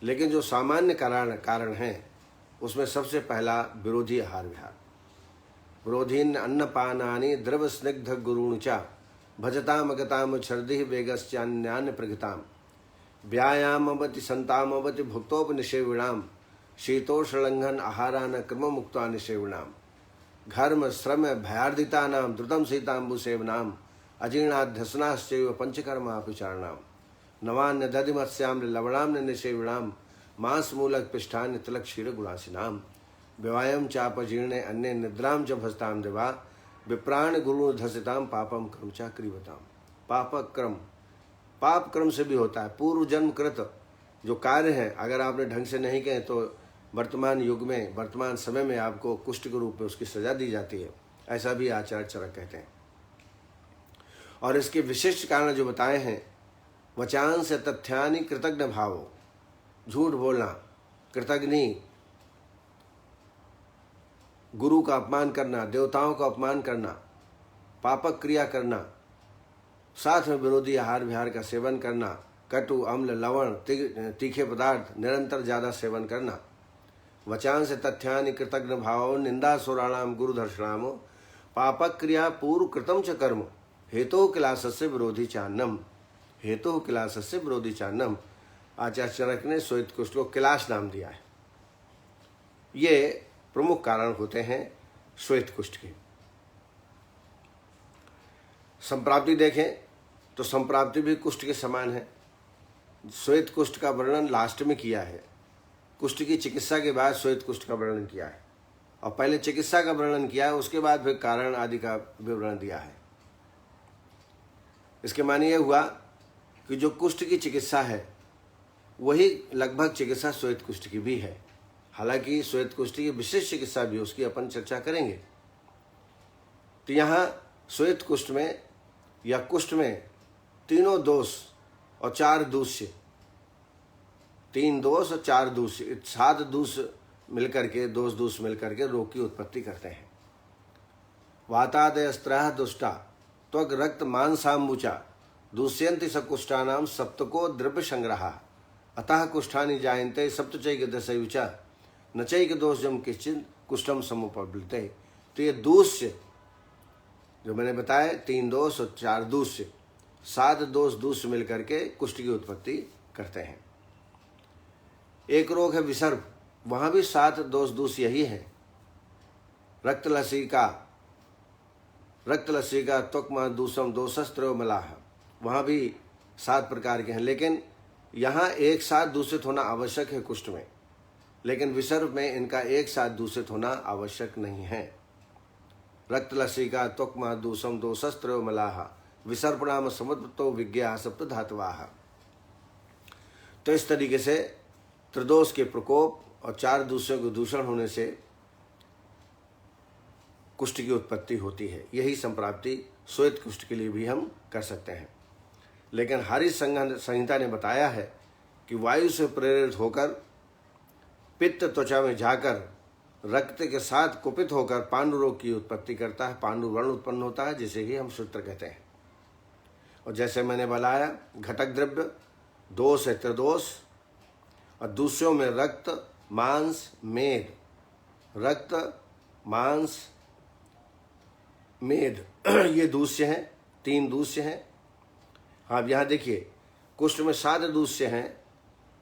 लेकिन जो सामान्य कारण हैं उसमें सबसे पहला विरोधी आहार विहार। रोधीन अन्नपानानि द्रव स्निग्ध गुरूण च भजताम गताम छर्दि वेगश्चान्यान्य प्रगताम व्यायामवति संतामवति भुक्तोपनिषेविणाम शीतोषलंघन आहारान क्रम मुक्ता निषेविणाम घर्म श्रम भयार्दितानाम द्रुतम सीतांबु सेवनाम अजीर्णाध्यसनाश्चैव पंचकर्मापिचारणाम नवान्य दधिमत्स्याम लवणाम निषेविणाम मांस मूलक पिष्ठान्य तिलक क्षीर गुणासिनाम विवायम चापजीर्णे अन्य निद्राम च भजताम देवा विप्राण गुरु धसिताम पापम क्रमचा क्रीवताम। पाप क्रम से भी होता है। पूर्व जन्म कृत जो कार्य है अगर आपने ढंग से नहीं किए तो वर्तमान युग में वर्तमान समय में आपको कुष्ठ के रूप में उसकी सजा दी जाती है। ऐसा भी आचार्य चरक कहते हैं। और इसके विशिष्ट कारण जो बताए हैं, वचांस तथ्यानि कृतज्ञ भावो, झूठ बोलना, कृतज्ञ, गुरु का अपमान करना, देवताओं का अपमान करना, पापक क्रिया करना, साथ में विरोधी आहार विहार का सेवन करना, कटु अम्ल लवण तीखे पदार्थ निरंतर ज्यादा सेवन करना, वचांस तथ्यानि कृतज्ञ भाव निंदा सुराणाम गुरु दर्शनाम पापक क्रिया पूर्व कृतम च कर्म हेतु किलासस्य विरोधी चान्नम। हेतु किलासस्य विरोधी चान्नम। आचार्य चरक ने श्वेत कुष्ठ को किलास नाम दिया है। ये प्रमुख कारण होते हैं श्वेत कुष्ठ के। संप्राप्ति देखें तो संप्राप्ति भी कुष्ठ के समान है। श्वेत कुष्ठ का वर्णन लास्ट में किया है। कुष्ठ की चिकित्सा के बाद श्वेत कुष्ठ का वर्णन किया है और पहले चिकित्सा का वर्णन किया है, उसके बाद फिर कारण आदि का विवरण दिया है। इसके माने यह हुआ कि जो कुष्ठ की चिकित्सा है वही लगभग चिकित्सा श्वेत कुष्ठ की भी है। हालांकि श्वेत कुष्ठ की विशेष चिकित्सा भी, उसकी अपन चर्चा करेंगे। तो यहाँ श्वेत कुष्ठ में या कुष्ठ में तीनों दोष और 4 दूष्य, 3 दोष और 4 दूष्य, 7 दूष मिलकर के, दोष मिलकर के रोग की उत्पत्ति करते हैं। वातादयस्त्रः दुष्टा त्वग रक्त मांसाम्बुचा दूष्यन्ति सकुष्ठानाम सप्तको द्रव्य संग्रह अतः कुष्ठानि जायन्ते सप्तचैक दशयुचा न चैक दोषजम किंचित कुष्ठम समुपलते। तो ये दूष्य जो मैंने बताया, 3 दोष और 4 दूष्य, 7 दोष मिलकर के कुष्ठ की उत्पत्ति करते हैं। एक रोग है विसर्प, वहां भी 7 दोष यही है। रक्तलसी का त्वक्मा दूषम दोषस्त्र मलाह, वहां भी 7 प्रकार के हैं। लेकिन यहाँ एक साथ दूषित होना आवश्यक है कुष्ठ में, लेकिन विसर्प में इनका एक साथ दूषित होना आवश्यक नहीं है। रक्तलसी का त्वक्मा दूषम दोषस्त्र मलाह विसर्पणाम समुद्रतो विज्ञा सप्त धातवाह। तो इस तरीके से त्रिदोष के प्रकोप और 4 दूषों के दूषण होने से कुष्ठ की उत्पत्ति होती है। यही संप्राप्ति श्वेत कुष्ठ के लिए भी हम कर सकते हैं। लेकिन हरि संहिता ने बताया है कि वायु से प्रेरित होकर पित्त त्वचा में जाकर रक्त के साथ कुपित होकर पांडु रोग की उत्पत्ति करता है। पांडु वर्ण उत्पन्न होता है, जिसे ही हम सूत्र कहते हैं। और जैसे मैंने बताया, घटक द्रव्य दोष है त्रिदोष, और दूसरों में रक्त मांस मेद, रक्त मांस मेद ये दूष्य हैं, 3 दूष्य हैं। आप यहाँ देखिए, कुष्ठ में 7 दूष्य हैं,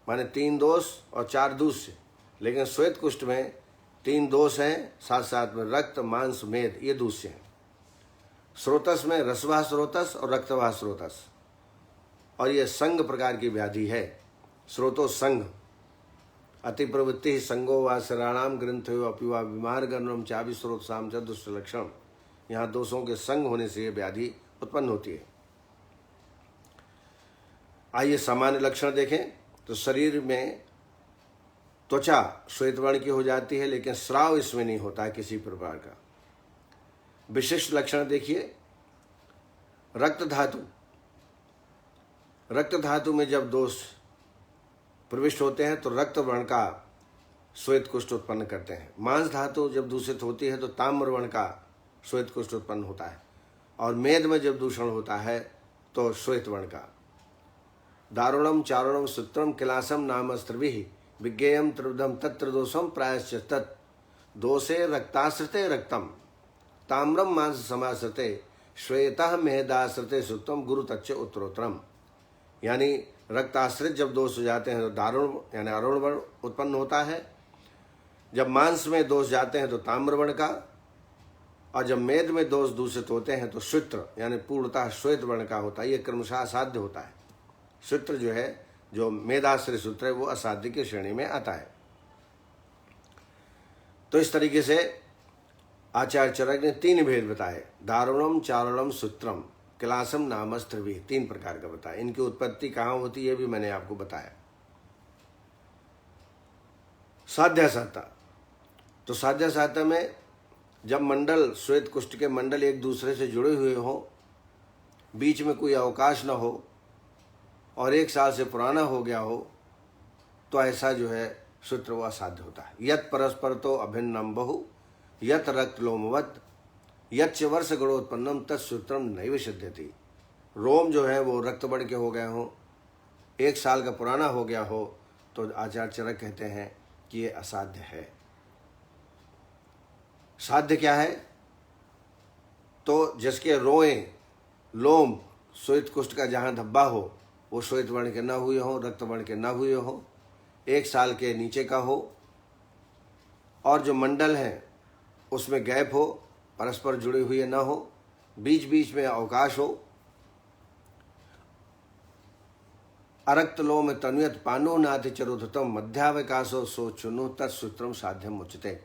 माने 3 दोष और 4 दूष्य। लेकिन श्वेत कुष्ठ में 3 दोष हैं, साथ साथ में रक्त मांस मेद ये दूष्य हैं। स्रोतस में रसवाह स्रोतस और रक्तवाह स्रोतस, और ये संग प्रकार की व्याधि है। स्रोतो संग अति प्रवृत्ति संगो व शराणाम ग्रंथो अपिवा बीमार गणम चावि स्रोत साम च दुष्ट लक्षण। यहाँ दोषों के संग होने से ये व्याधि उत्पन्न होती है। आइए सामान्य लक्षण देखें तो शरीर में त्वचा श्वेत वर्ण की हो जाती है, लेकिन स्राव इसमें नहीं होता है किसी प्रकार का। विशिष्ट लक्षण देखिए, रक्त धातु में जब दोष प्रविष्ट होते हैं तो रक्त वर्ण का श्वेत कुष्ठ उत्पन्न करते हैं। मांस धातु जब दूषित होती है तो ताम्र वर्ण का श्वेत कुष्ठ उत्पन्न होता है, और मेद में जब दूषण होता है तो श्वेत वर्ण का। दारुणम चारुणम सूत्रम किलासम नाम स्त्रिभिः विज्ञेयम त्रिविधम तत्र दोषम प्रायश्च तत् दोषे रक्ताश्रिते रक्तम ताम्रम मांस समाश्रिते श्वेतः मेहदाश्रिते सुत्तम गुरु तच्च उत्तरोत्तरम। यानी रक्त आश्रित जब दोष हो जाते हैं तो दारुण यानी अरुण वर्ण उत्पन्न होता है, जब मांस में दोष जाते हैं तो ताम्र वर्ण का, और जब मेद में दोष दूषित होते हैं तो श्वेत्र यानी पूर्णतः श्वेत वर्ण का होता है। ये क्रमशः असाध्य होता है। श्वेत्र जो है, जो मेदाश्रित सूत्र है, वो असाध्य की श्रेणी में आता है। तो इस तरीके से आचार्य चरक ने 3 भेद बताए, दारुणम, चारुणम, सूत्रम, किलासम, नामस्त्रिवी, 3 प्रकार का बताया। इनकी उत्पत्ति कहाँ होती है भी मैंने आपको बताया। साध्यासाता, तो साध्यासाता में जब मंडल, श्वेत कुष्ठ के मंडल एक दूसरे से जुड़े हुए हों, बीच में कोई अवकाश न हो और 1 साल से पुराना हो गया हो, तो ऐसा जो है सूत्र वो असाध्य होता है। यत परस्पर तो अभिन्नम बहु यत रक्त लोमवत यच्च वर्ष गणोत्पन्नम तत्सूत्रम नैव सिद्ध्यति। रोम जो है वो रक्त बढ़ के हो गए हो, 1 साल का पुराना हो गया हो, तो आचार्य चरक कहते हैं कि ये असाध्य है। साध्य क्या है? तो जिसके रोएं, लोम, श्वेत कुष्ठ का जहाँ धब्बा हो वो श्वेत वर्ण के न हुए हो, रक्त वर्ण के न हुए हो, 1 साल के नीचे का हो, और जो मंडल है उसमें गैप हो, परस्पर जुड़े हुए न हो, बीच बीच में अवकाश हो, अरक्त लोम तनुयत पानो नाति चरुधतम मध्यावकाशो सोचुनु तत्सूत्रम साध्यम उच्यते।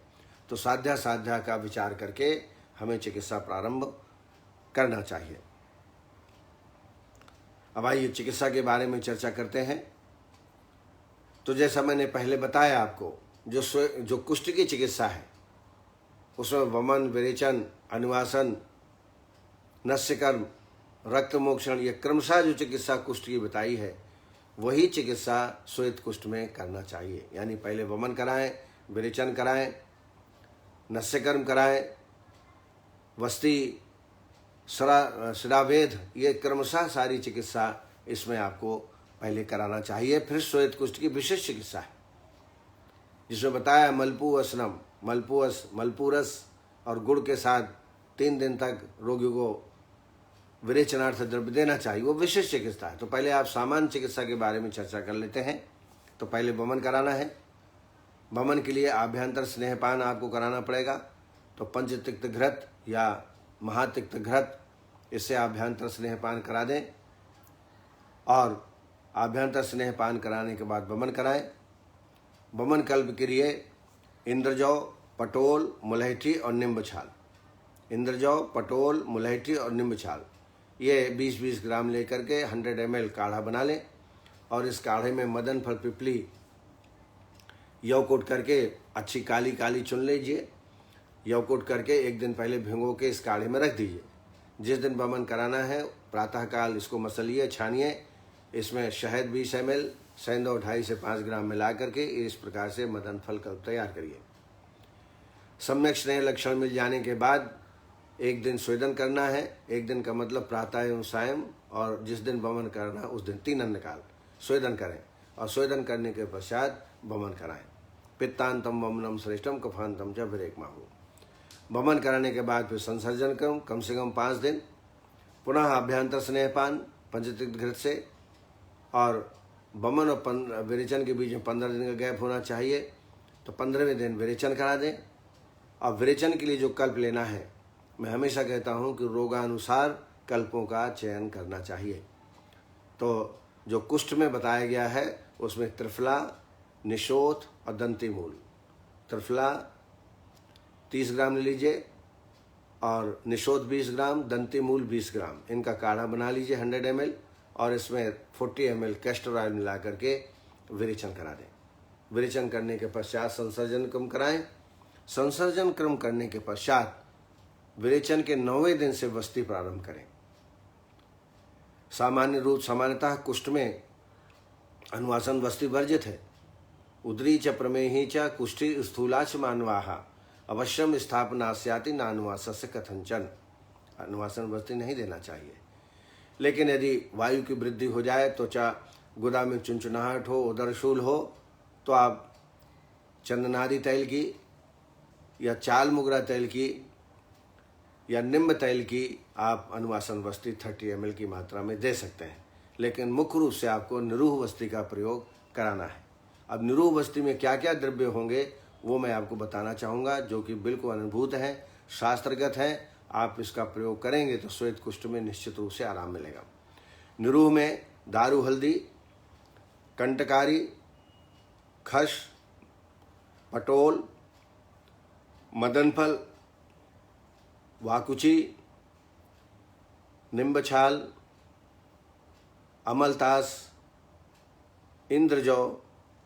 तो साध्या साध्या का विचार करके हमें चिकित्सा प्रारंभ करना चाहिए। अब आइए चिकित्सा के बारे में चर्चा करते हैं। तो जैसा मैंने पहले बताया आपको, जो कुष्ठ की चिकित्सा है उसमें वमन, विरेचन, अनुवासन, नस्यकर्म, रक्त मोक्षण, ये क्रमशः जो चिकित्सा कुष्ठ की बताई है वही चिकित्सा श्वेत कुष्ठ में करना चाहिए। यानी पहले वमन कराएं, विरेचन कराएं, नस्यकर्म कराएं, वस्ती, शिरावेद, ये क्रमशः सारी चिकित्सा इसमें आपको पहले कराना चाहिए। फिर श्वेत कुष्ठ की विशेष चिकित्सा है जिसमें बताया मलपूवसनम, मलपूरस और गुड़ के साथ 3 दिन तक रोगी को विरेचनार्थ द्रव्य देना चाहिए, वो विशेष चिकित्सा है। तो पहले आप सामान्य चिकित्सा के बारे में चर्चा कर लेते हैं। तो पहले वमन कराना है। वमन के लिए आभ्यंतर स्नेहपान आपको कराना पड़ेगा। तो पंचतिक्त घृत या महातिक्त घृत, इससे आभ्यंतर स्नेहपान करा दें, और आभ्यंतर स्नेहपान कराने के बाद वमन कराएं। वमन कल्प के लिए इंद्रजौ, पटोल, मुलैठी और नींब छाल, इंद्रजौ, पटोल, मुलैठी और नींब छाल, ये 20-20 ग्राम लेकर के 100 ml काढ़ा बना लें। और इस काढ़े में मदन फल, पिपली, यवकोट करके अच्छी काली काली चुन लीजिए। यवकोट करके 1 दिन पहले भिगो के इस काढ़े में रख दीजिए। जिस दिन वमन कराना है प्रातःकाल इसको मसलिए, छानिए, इसमें शहद 20 ml, सेंधव 2.5 से 5 ग्राम मिला करके इस प्रकार से मदन फल का तैयार करिए। सम्यक स्नेह लक्षण मिल जाने के बाद 1 दिन स्वेदन करना है। 1 दिन का मतलब प्रातः एवं सायं, और जिस दिन वमन करना उस दिन 3 अन्नकाल स्वेदन करें, और स्वेदन करने के पश्चात वमन कराएं। पित्तांतम वमनम श्रेष्ठम कफांतम च विरेकमाहु। वमन कराने के बाद फिर संसर्जन कम से कम 5 दिन, पुनः आभ्यंतर स्नेहपान पंचतिक्त घृत से, और वमन और विरेचन के बीच में 15 दिन का गैप होना चाहिए। तो 15वें दिन विरेचन करा दें। और विरेचन के लिए जो कल्प लेना है, मैं हमेशा कहता हूं कि रोगानुसार कल्पों का चयन करना चाहिए। तो जो कुष्ठ में बताया गया है उसमें त्रिफला, निशोथ और दंती मूल। त्रिफला 30 ग्राम ले लीजिए, और निशोथ 20 ग्राम, दंती मूल 20 ग्राम, इनका काढ़ा बना लीजिए 100 ml, और इसमें 40 ml कैस्टर ऑयल मिला करके विरेचन करा दें। विरेचन करने के पश्चात संसर्जन क्रम कराएं। संसर्जन क्रम करने के पश्चात विरेचन के 9वें दिन से वस्ती प्रारंभ करें। सामान्यतः कुष्ठ में अनुवासन वस्ती वर्जित है। उदरी च प्रमेही च कुष्ठी स्थूला च मानवाहा अवश्यम स्थापनास्याति नानुवासस्य कथंचन। अनुवासन वस्ती नहीं देना चाहिए। लेकिन यदि वायु की वृद्धि हो जाए, तो गुदा में चुनचुनाहट हो, उदरशूल हो, तो आप चंदनारी तैल की या चाल मुगरा तैल की या निम्ब तेल की आप अनुवासन वस्ती 30 ml की मात्रा में दे सकते हैं, लेकिन मुख्य रूप से आपको निरूह वस्ती का प्रयोग कराना है। अब निरूह वस्ती में क्या क्या द्रव्य होंगे वो मैं आपको बताना चाहूँगा, जो कि बिल्कुल अनुभूत हैं, शास्त्रगत हैं। आप इसका प्रयोग करेंगे तो श्वेत कुष्ठ में निश्चित रूप से आराम मिलेगा। निरूह में दारू हल्दी, कंटकारी, खस, पटोल, मदनफल, वाकुची, निम्बछाल, अमलतास, इंद्रजौ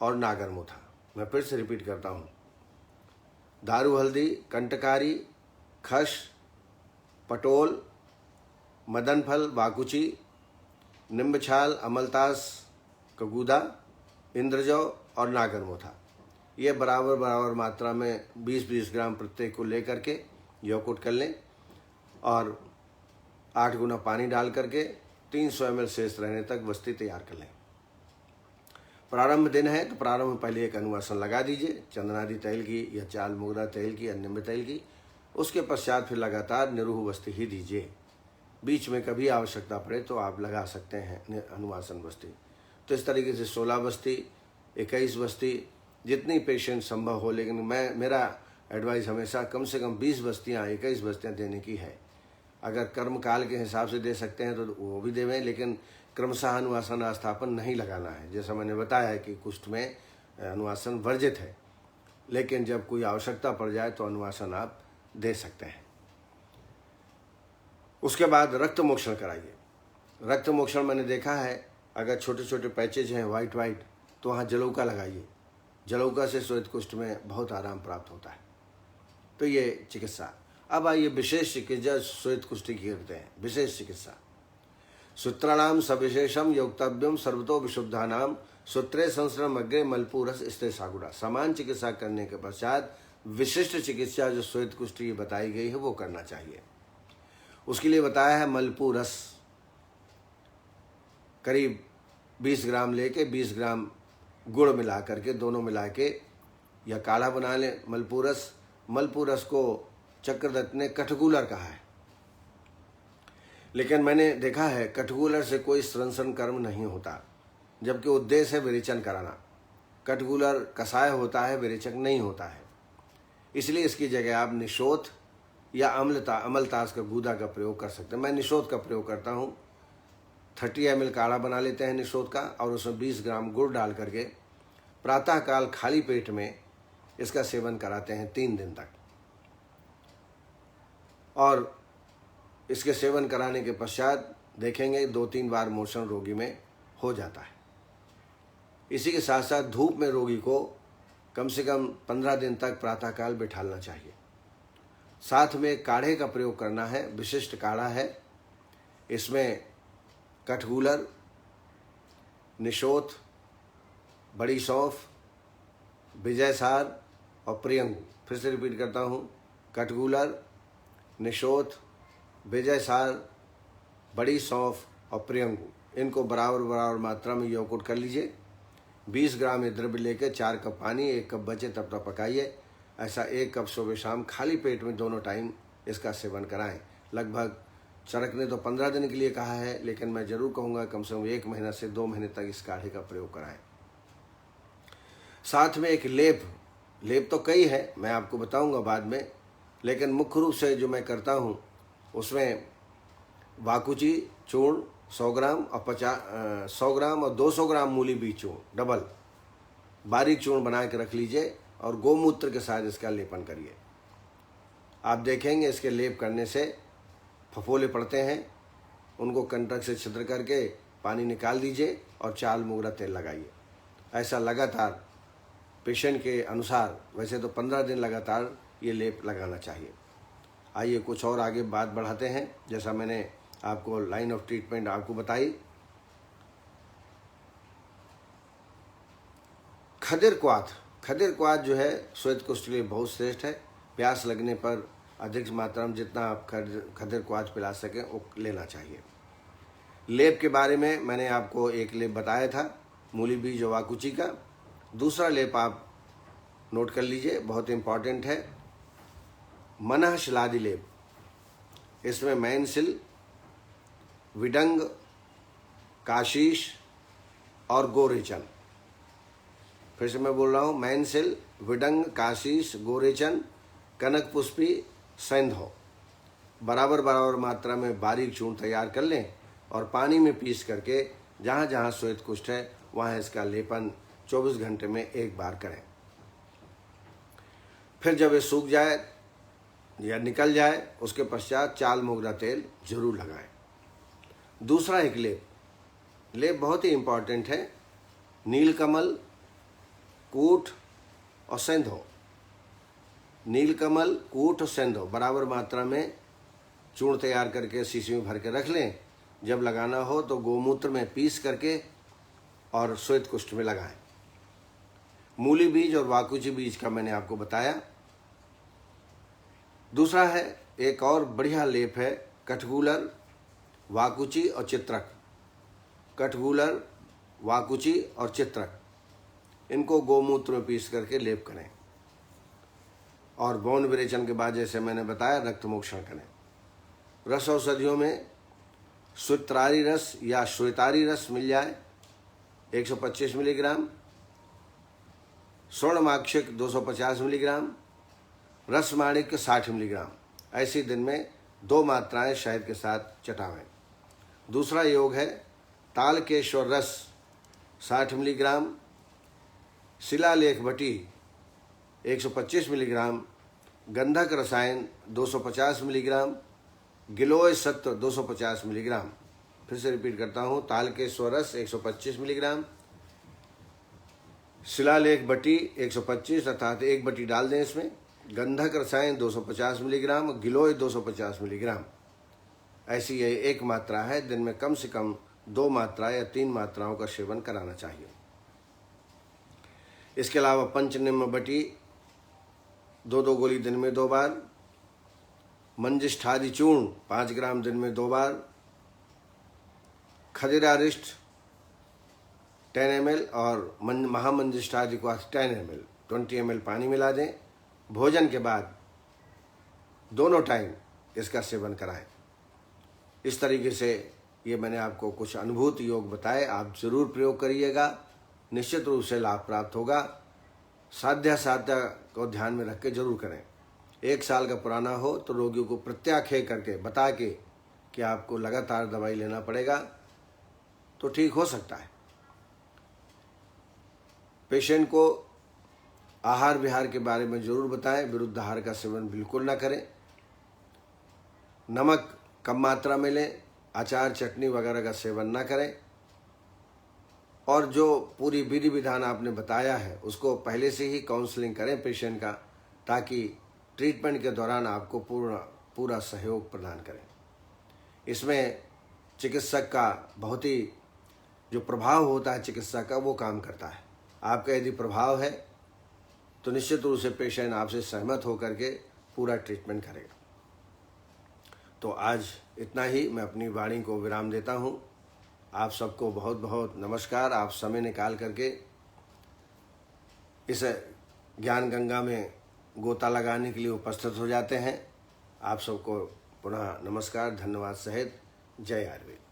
और नागरमोथा। मैं फिर से रिपीट करता हूँ। दारू हल्दी, कंटकारी, खस, पटोल, मदनफल, वाकुची, निम्बछाल, अमलतास, कगूदा, इंद्रजौ और नागरमोथा। ये बराबर बराबर मात्रा में 20-20 ग्राम प्रत्येक को लेकर के यौकुट कर लें और 8 गुना पानी डाल करके 300 ml शेष रहने तक वस्ती तैयार कर लें। प्रारंभ दिन है तो प्रारंभ में पहले एक अनुवासन लगा दीजिए, चंदनादि तेल की या चाल मोगरा तेल की या निम्ब तेल की। उसके पश्चात फिर लगातार निरूह वस्ती ही दीजिए। बीच में कभी आवश्यकता पड़े तो आप लगा सकते हैं अनुवासन वस्ती। तो इस तरीके से 16 वस्ती, 21 वस्ती, जितनी पेशेंट संभव हो, लेकिन मेरा एडवाइस हमेशा कम से कम 20 वस्तियाँ, 21 वस्तियाँ देने की है। अगर कर्म काल के हिसाब से दे सकते हैं तो वो भी देवें, लेकिन क्रमशः अनुवासन आस्थापन नहीं लगाना है। जैसा मैंने बताया है कि कुष्ठ में अनुवासन वर्जित है, लेकिन जब कोई आवश्यकता पड़ जाए तो अनुवासन आप दे सकते हैं। उसके बाद रक्त मोक्षण कराइए। रक्त मोक्षण मैंने देखा है, अगर छोटे छोटे पैचेज हैं वाइट वाइट तो वहाँ जलौका लगाइए। जलौका से श्वेत कुष्ठ में बहुत आराम प्राप्त होता है। तो ये चिकित्सा। अब आइए विशेष चिकित्सा श्वेत कुष्ठ की करते हैं। विशेष चिकित्सा सूत्राणाम सविशेषम योक्तव्यम सर्वतो विशुद्धानाम सूत्रे संस्रम अग्रे मलपूरस स्थे सागुड़ा। समान चिकित्सा करने के पश्चात विशिष्ट चिकित्सा जो श्वेत कुष्ठ की बताई गई है वो करना चाहिए। उसके लिए बताया है मलपूरस करीब 20 ग्राम लेके 20 ग्राम गुड़ मिला करके, दोनों मिला के या काढ़ा बना लें मलपूरस। मलपूरस को चक्रदत्त ने कठगूलर कहा है, लेकिन मैंने देखा है कठगूलर से कोई स्रंसन कर्म नहीं होता, जबकि उद्देश्य है विरेचन कराना। कठगूलर कषाय होता है, विरेचक नहीं होता है। इसलिए इसकी जगह आप निशोथ या अमलतास का गूदा का प्रयोग कर सकते हैं। मैं निशोथ का प्रयोग करता हूँ। 30 ml काढ़ा बना लेते हैं निशोथ का और उसमें 20 ग्राम गुड़ डाल करके प्रातःकाल खाली पेट में इसका सेवन कराते हैं 3 दिन तक। और इसके सेवन कराने के पश्चात देखेंगे 2-3 बार मोशन रोगी में हो जाता है। इसी के साथ साथ धूप में रोगी को कम से कम 15 दिन तक प्रातःकाल बिठालना चाहिए। साथ में काढ़े का प्रयोग करना है। विशिष्ट काढ़ा है, इसमें कठगूलर, निशोथ, बड़ी सौंफ, विजयसार और प्रियंगु। फिर से रिपीट करता हूँ, कठगूलर, निशोथ, विजयसार, बड़ी सौंफ और प्रियंगु, इनको बराबर बराबर मात्रा में यौकुट कर लीजिए। 20 ग्राम ये द्रव्य लेकर 4 कप पानी, 1 कप बचे तब तक पकाइए। ऐसा 1 कप सुबह शाम खाली पेट में दोनों टाइम इसका सेवन कराएं। लगभग चरक ने तो 15 दिन के लिए कहा है, लेकिन मैं जरूर कहूँगा कम से कम 1 महीना से 2 महीने तक इस काढ़े का प्रयोग कराएं। साथ में एक लेप तो कई है, मैं आपको बताऊंगा बाद में, लेकिन मुख्य रूप से जो मैं करता हूँ उसमें वाकुची चूर्ण 100 ग्राम और 100 ग्राम और 200 ग्राम मूली बीज चूर्ण डबल बारीक चूर्ण बना के रख लीजिए और गोमूत्र के साथ इसका लेपन करिए। आप देखेंगे इसके लेप करने से फफोले पड़ते हैं, उनको कंटक से छिद्र करके पानी निकाल दीजिए और चाल मोगरा तेल लगाइए। ऐसा लगातार पेशेंट के अनुसार, वैसे तो 15 दिन लगातार ये लेप लगाना चाहिए। आइए कुछ और आगे बात बढ़ाते हैं। जैसा मैंने आपको लाइन ऑफ ट्रीटमेंट आपको बताई। खदिर क्वाथ जो है श्वेत कुष्ठ के लिए बहुत श्रेष्ठ है। प्यास लगने पर अधिक मात्रा में जितना आप खदिर क्वाथ पिला सकें वो लेना चाहिए। लेप के बारे में मैंने आपको एक लेप बताया था, मूली बीज और वाकुची का। दूसरा लेप आप नोट कर लीजिए, बहुत इम्पॉर्टेंट है, मनः शिलादि लेप। इसमें मैनसिल, विडंग, काशीश और गोरेचन। फिर से मैं बोल रहा हूँ, मैनसिल, विडंग, काशीश, गोरेचन, कनक पुष्पी, सेंधो। बराबर बराबर मात्रा में बारीक चूर्ण तैयार कर लें और पानी में पीस करके जहाँ जहाँ श्वेत कुष्ठ है वहाँ इसका लेपन 24 घंटे में एक बार करें। फिर जब ये सूख जाए या निकल जाए उसके पश्चात चाल मोगरा तेल जरूर लगाएं। दूसरा एक लेप बहुत ही इम्पॉर्टेंट है, नीलकमल, कूट और सेंधो। नीलकमल, कूट और सेंधो बराबर मात्रा में चूर्ण तैयार करके शीशी में भर के रख लें। जब लगाना हो तो गोमूत्र में पीस करके और श्वेत कुष्ठ में लगाएं। मूली बीज और वाकुची बीज का मैंने आपको बताया। दूसरा है, एक और बढ़िया लेप है, कठगूलर, वाकुची और चित्रक। कठगूलर, वाकुची और चित्रक, इनको गोमूत्र में पीस करके लेप करें और बौन विरेचन के बाद जैसे मैंने बताया रक्त मोक्षण करें। रस औषधियों में श्वेतारी रस या श्वेतारी रस मिल जाए 125 मिलीग्राम, स्वर्णमाक्षिक 250 मिलीग्राम, रसमाणिक्य 60 मिलीग्राम। ऐसे दिन में 2 मात्राएं शहद के साथ चटावें। दूसरा योग है तालकेश्वर रस 60 मिलीग्राम, शिलालेख बटी 125 मिलीग्राम, गंधक रसायन 250 मिलीग्राम, गिलोय सत्व 250 मिलीग्राम। फिर से रिपीट करता हूँ, तालकेश्वर रस 125 मिलीग्राम, शिलालेख बटी 125 अर्थात 1 बटी डाल दें इसमें, गंधक रसायन 250 मिलीग्राम, गिलोय 250 मिलीग्राम। ऐसी यह एक मात्रा है, दिन में कम से कम 2 मात्रा या 3 मात्राओं का सेवन कराना चाहिए। इसके अलावा पंचनिम्न बटी 2-2 गोली दिन में 2 बार, मंजिष्ठादि चूर्ण 5 ग्राम दिन में 2 बार, खदिरारिष्ट 10 ml और महामंजिष्ठादि को 10 ml 20 ml पानी मिला दें। भोजन के बाद दोनों टाइम इसका सेवन कराएं। इस तरीके से ये मैंने आपको कुछ अनुभूत योग बताए, आप जरूर प्रयोग करिएगा, निश्चित रूप से लाभ प्राप्त होगा। साध्या को ध्यान में रख के जरूर करें। 1 साल का पुराना हो तो रोगियों को प्रत्याख्य करके बता के कि आपको लगातार दवाई लेना पड़ेगा तो ठीक हो सकता है। पेशेंट को आहार विहार के बारे में जरूर बताएं, विरुद्ध आहार का सेवन बिल्कुल ना करें, नमक कम मात्रा में लें, अचार चटनी वगैरह का सेवन ना करें और जो पूरी विधि विधान आपने बताया है उसको पहले से ही काउंसलिंग करें पेशेंट का, ताकि ट्रीटमेंट के दौरान आपको पूरा सहयोग प्रदान करें। इसमें चिकित्सक का बहुत ही जो प्रभाव होता है चिकित्सक का वो काम करता है। आपका यदि प्रभाव है तो निश्चित रूप से पेशेंट आपसे सहमत होकर के पूरा ट्रीटमेंट करेगा। तो आज इतना ही, मैं अपनी वाणी को विराम देता हूँ। आप सबको बहुत बहुत नमस्कार। आप समय निकाल करके इस ज्ञान गंगा में गोता लगाने के लिए उपस्थित हो जाते हैं। आप सबको पुनः नमस्कार, धन्यवाद सहित जय आयुर्वेद।